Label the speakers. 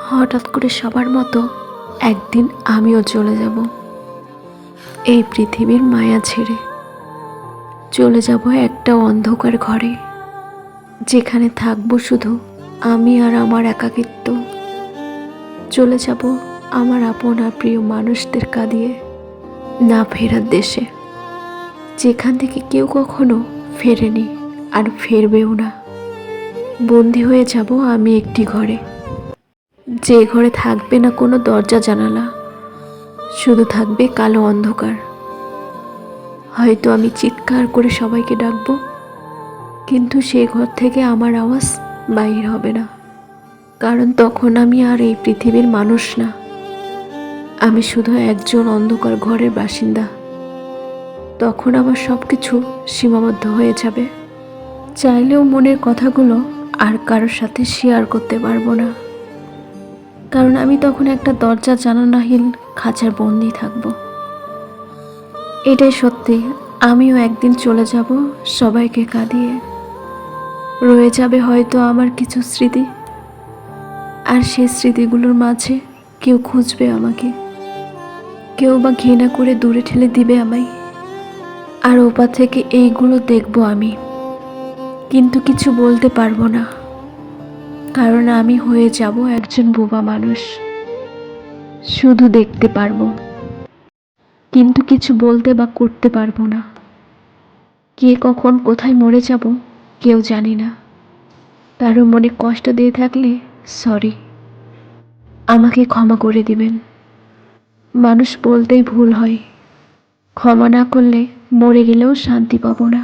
Speaker 1: হঠাৎ করে সবার মতো একদিন আমিও চলে যাব এই পৃথিবীর মায়া ছেড়ে। চলে যাব একটা অন্ধকার ঘরে, যেখানে থাকবো শুধু আমি আর আমার একাকিত্ব। চলে যাব আমার আপন আর প্রিয় মানুষদের কাঁদিয়ে না ফেরার দেশে, যেখান থেকে কেউ কখনো ফেরেনি আর ফিরবেও না। বন্দি হয়ে যাব আমি একটি ঘরে, যে ঘরে থাকবে না কোনো দরজা জানালা, শুধু থাকবে কালো অন্ধকার। হয়তো আমি চিৎকার করে সবাইকে ডাকবো, কিন্তু সেই ঘর থেকে আমার আওয়াজ বাইর হবে না, কারণ তখন আমি আর এই পৃথিবীর মানুষ না। আমি শুধু একজন অন্ধকার ঘরের বাসিন্দা। তখন আমার সব কিছু সীমাবদ্ধ হয়ে যাবে। চাইলেও মনের কথাগুলো আর কারোর সাথে শেয়ার করতে পারবো না, কারণ আমি তখন একটা দরজা জানালাহীন খাঁচার বন্দি থাকব। এটাই সত্যি, আমিও একদিন চলে যাব সবাইকে কাঁদিয়ে। রয়ে যাবে হয়তো আমার কিছু স্মৃতি, আর সেই স্মৃতিগুলোর মাঝে কেউ খুঁজবে আমাকে, কেউ বা ঘৃণা করে দূরে ঠেলে দিবে আমায়। আর ওপা থেকে এইগুলো দেখব আমি, কিন্তু কিছু বলতে পারবো না, কারণ আমি হয়ে যাব একজন বোবা মানুষ। শুধু দেখতে পারবো, কিন্তু কিছু বলতে বা করতে পারবো না। কে কখন কোথায় মরে যাব কেউ জানি না। কারো মনে কষ্ট দিয়ে থাকলে সরি, আমাকে ক্ষমা করে দিবেন। মানুষ বলতেই ভুল হয়, ক্ষমা না করলে মরে গেলেও শান্তি পাবো না।